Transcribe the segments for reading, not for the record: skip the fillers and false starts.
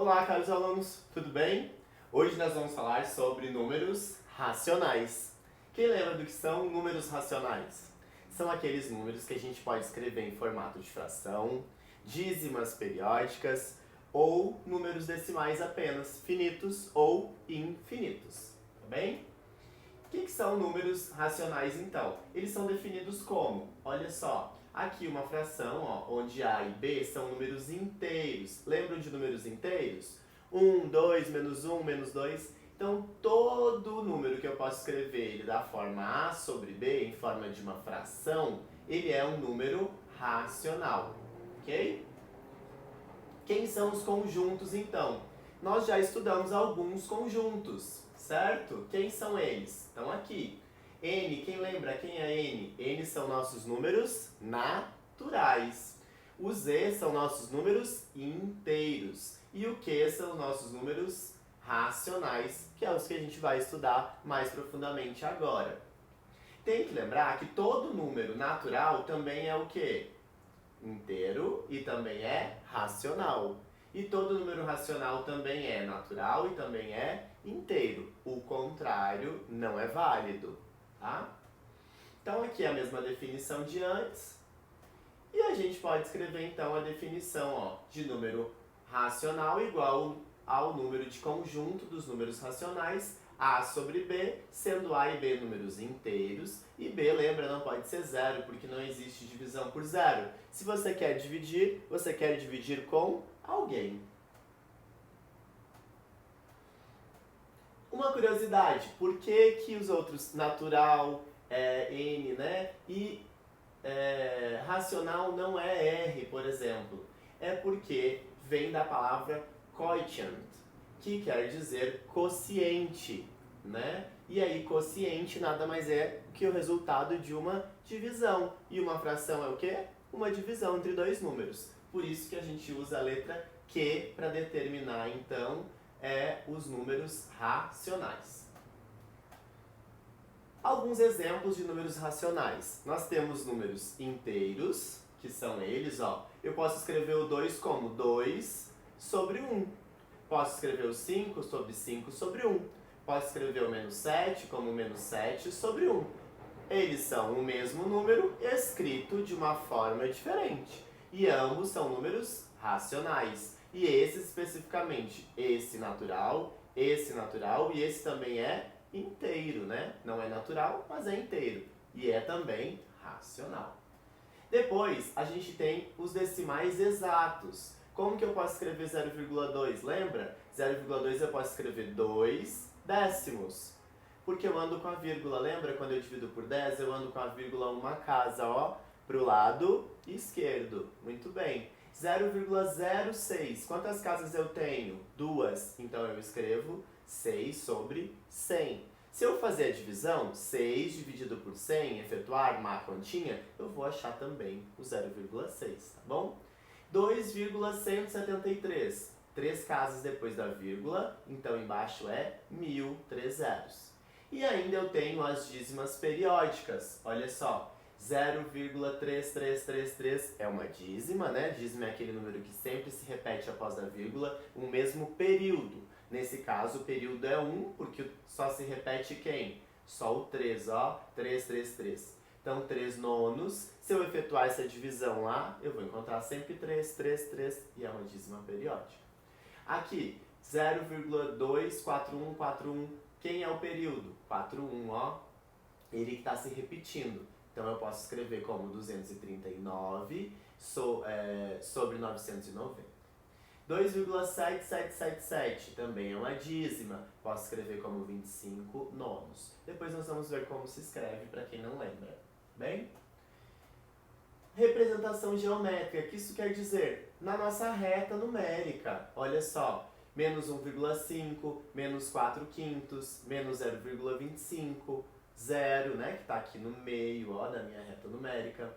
Olá, caros alunos, tudo bem? Hoje nós vamos falar sobre números racionais. Quem lembra do que são números racionais? São aqueles números que a gente pode escrever em formato de fração, dízimas periódicas ou números decimais apenas, finitos ou infinitos, tá bem? O que são números racionais então? Eles são definidos como? Olha só, aqui uma fração, ó, onde A e B são números inteiros. Lembram de números inteiros? 1, 2, menos 1, menos 2. Então, todo número que eu posso escrever ele da forma A sobre B, em forma de uma fração, ele é um número racional, ok? Quem são os conjuntos então? Nós já estudamos alguns conjuntos, certo? Quem são eles? Estão aqui. N, quem lembra quem é N? N são nossos números naturais. Os Z são nossos números inteiros. E o Q são nossos números racionais, que é os que a gente vai estudar mais profundamente agora. Tem que lembrar que todo número natural também é o quê? Inteiro e também é racional. E todo número racional também é natural e também é inteiro. O contrário não é válido, tá? Então aqui é a mesma definição de antes. E a gente pode escrever então a definição, ó, de número racional igual ao número de conjunto dos números racionais, A sobre B, sendo A e B números inteiros, e B, lembra, não pode ser zero, porque não existe divisão por zero. Se você quer dividir com alguém. Uma curiosidade, por que os outros natural, N, né, e racional não é R, por exemplo? É porque vem da palavra quotient, que quer dizer quociente, né? E aí quociente nada mais é que o resultado de uma divisão. E uma fração é o quê? Uma divisão entre dois números. Por isso que a gente usa a letra Q para determinar então os números racionais. Alguns exemplos de números racionais. Nós temos números inteiros, que são eles, ó. Eu posso escrever o 2 como 2 sobre 1. Posso escrever o 5 sobre 5 sobre 1. Posso escrever o menos 7 como menos 7 sobre 1. Eles são o mesmo número escrito de uma forma diferente. E ambos são números racionais. E esse especificamente, esse natural e esse também é inteiro, né? Não é natural, mas é inteiro. E é também racional. Depois, a gente tem os decimais exatos. Como que eu posso escrever 0,2? Lembra? 0,2 eu posso escrever 2 décimos. Porque eu ando com a vírgula. Lembra quando eu divido por 10? Eu ando com a vírgula uma casa, ó, pro lado esquerdo. Muito bem. 0,06. Quantas casas eu tenho? 2. Então eu escrevo 6 sobre 100. Se eu fazer a divisão, 6 dividido por 100, efetuar uma continha, eu vou achar também o 0,6, tá bom? 2,173. 3 casas depois da vírgula, então embaixo é 1.003 zeros. E ainda eu tenho as dízimas periódicas, olha só. 0,3333 é uma dízima, né? Dízima é aquele número que sempre se repete após a vírgula, um mesmo período. Nesse caso, o período é 1, porque só se repete quem? Só o 3, ó, 333. Então, 3 nonos. Se eu efetuar essa divisão lá, eu vou encontrar sempre 3, 3, 3, e é uma dízima periódica. Aqui, 0,24141. Quem é o período? 41, ó. Ele que está se repetindo. Então, eu posso escrever como 239 sobre 990. 2,7777 também é uma dízima. Posso escrever como 25 nonos. Depois nós vamos ver como se escreve para quem não lembra. Bem? Representação geométrica. O que isso quer dizer? Na nossa reta numérica. Olha só. Menos 1,5, menos 4 quintos, menos 0,25, 0, né, que está aqui no meio, ó, da minha reta numérica.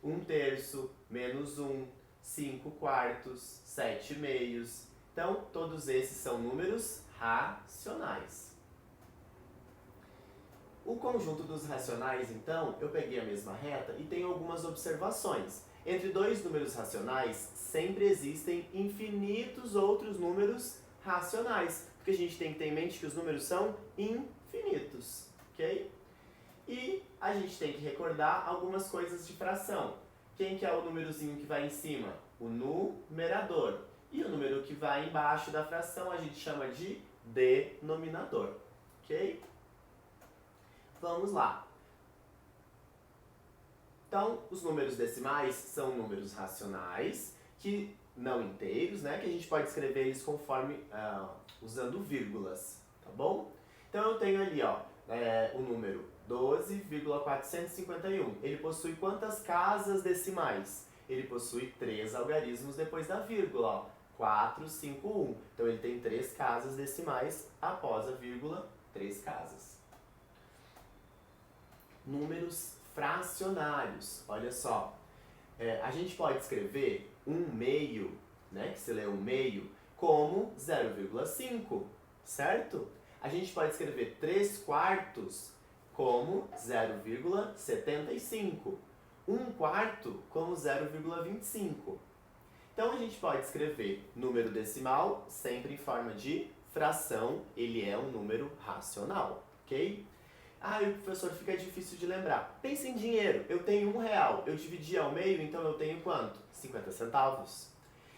1 terço, menos 1, 5 quartos, 7 meios. Então, todos esses são números racionais. O conjunto dos racionais, então, eu peguei a mesma reta e tenho algumas observações. Entre dois números racionais, sempre existem infinitos outros números racionais, porque a gente tem que ter em mente que os números são infinitos, ok? E a gente tem que recordar algumas coisas de fração. Quem que é o númerozinho que vai em cima? O numerador. E o número que vai embaixo da fração a gente chama de denominador, ok? Vamos lá. Então, os números decimais são números racionais, que não inteiros, né? Que a gente pode escrever eles conforme, usando vírgulas, tá bom? Então, eu tenho ali, ó, o número 12,451. Ele possui quantas casas decimais? Ele possui 3 algarismos depois da vírgula, ó, 4, 5, 1. Então, ele tem 3 casas decimais após a vírgula, 3 casas. Números fracionários, olha só. A gente pode escrever 1/2, né, que se lê 1/2, como 0,5, certo? A gente pode escrever 3/4 como 0,75. 1/4 como 0,25. Então a gente pode escrever número decimal sempre em forma de fração, ele é um número racional, ok? O professor, fica difícil de lembrar. Pensa em dinheiro, eu tenho R$1, eu dividi ao meio, então eu tenho quanto? 50 centavos.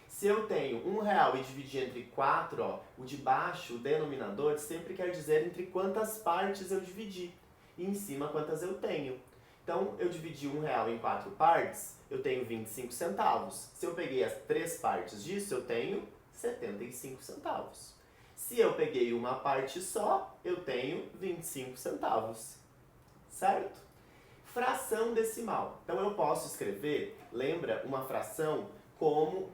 Se eu tenho R$1 e dividir entre 4, ó, o de baixo, o denominador, sempre quer dizer entre quantas partes eu dividi. E em cima quantas eu tenho. Então, eu dividi R$1 em 4 partes, eu tenho 25 centavos. Se eu peguei as 3 partes disso, eu tenho 75 centavos. Se eu peguei uma parte só, eu tenho 25 centavos, certo? Fração decimal. Então eu posso escrever, lembra, uma fração como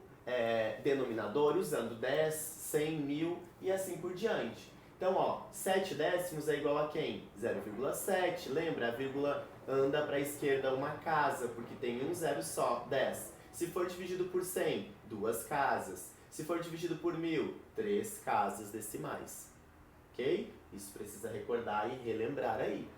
denominador usando 10, 100, 1000 e assim por diante. Então, ó, 7 décimos é igual a quem? 0,7. Lembra? A vírgula anda para a esquerda uma casa, porque tem um zero só, 10. Se for dividido por 100, 2 casas. Se for dividido por 1000, 3 casas decimais. Ok? Isso precisa recordar e relembrar aí.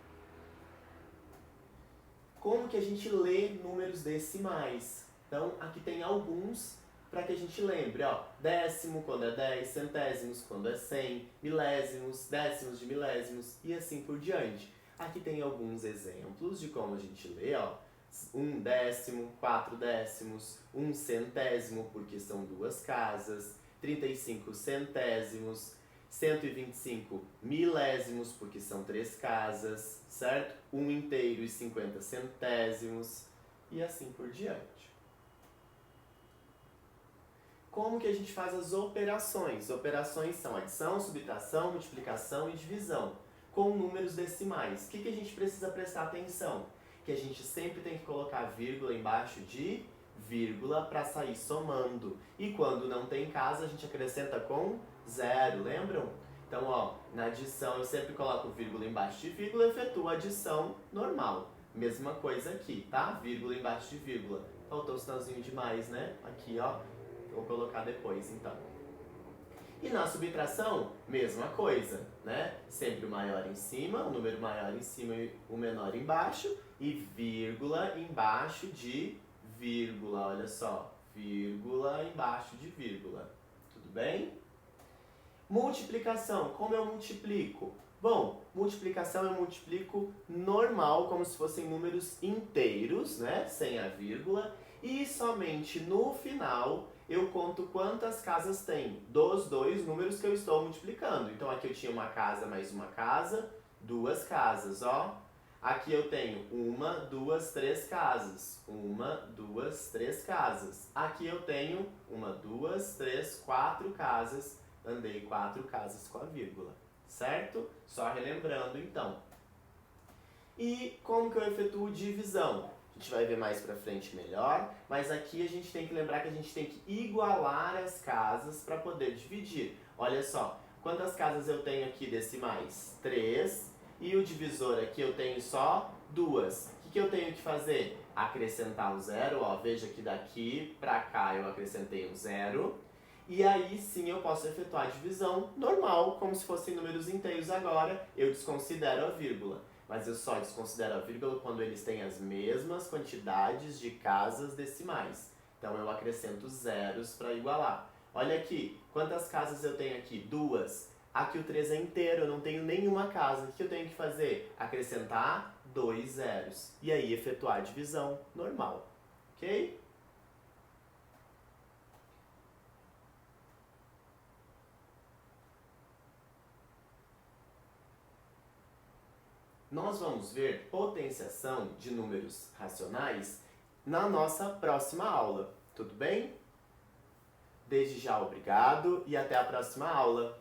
Como que a gente lê números decimais? Então, aqui tem alguns para que a gente lembre. Ó, décimo quando é 10, centésimos quando é 100, milésimos, décimos de milésimos e assim por diante. Aqui tem alguns exemplos de como a gente lê, ó. 1 décimo, 4 décimos, 1 centésimo, porque são 2 casas, 35 centésimos, 125 milésimos, porque são 3 casas, certo? 1 inteiro e 50 centésimos, e assim por diante. Como que a gente faz as operações? Operações são adição, subtração, multiplicação e divisão, com números decimais. O que a gente precisa prestar atenção? Que a gente sempre tem que colocar vírgula embaixo de vírgula para sair somando. E quando não tem casa, a gente acrescenta com 0, lembram? Então, ó, na adição eu sempre coloco vírgula embaixo de vírgula e efetuo a adição normal. Mesma coisa aqui, tá? Vírgula embaixo de vírgula. Faltou o sinalzinho de mais, né? Aqui, ó. Vou colocar depois, então. E na subtração, mesma coisa, né? Sempre o maior em cima, o número maior em cima e o menor embaixo, e vírgula embaixo de vírgula, olha só, vírgula embaixo de vírgula, tudo bem? Multiplicação, como eu multiplico? Bom, multiplicação eu multiplico normal, como se fossem números inteiros, né? Sem a vírgula, e somente no final eu conto quantas casas tem dos dois números que eu estou multiplicando. Então aqui eu tinha uma casa mais uma casa, 2 casas, ó. Aqui eu tenho 1, 2, 3 casas. 1, 2, 3 casas. Aqui eu tenho 1, 2, 3, 4 casas. Andei 4 casas com a vírgula, certo? Só relembrando então. E como que eu efetuo divisão? A gente vai ver mais pra frente melhor, mas aqui a gente tem que lembrar que a gente tem que igualar as casas para poder dividir. Olha só, quantas casas eu tenho aqui decimais? 3, e o divisor aqui eu tenho só 2. O que eu tenho que fazer? Acrescentar um 0, ó, veja que daqui pra cá eu acrescentei um 0, e aí sim eu posso efetuar a divisão normal, como se fossem números inteiros agora, eu desconsidero a vírgula. mas eu só desconsidero a vírgula quando eles têm as mesmas quantidades de casas decimais. Então eu acrescento zeros para igualar. Olha aqui, quantas casas eu tenho aqui? 2. Aqui o 3 é inteiro, eu não tenho nenhuma casa. O que eu tenho que fazer? Acrescentar 2 zeros. E aí efetuar a divisão normal. Ok? Nós vamos ver potenciação de números racionais na nossa próxima aula. Tudo bem? Desde já, obrigado e até a próxima aula.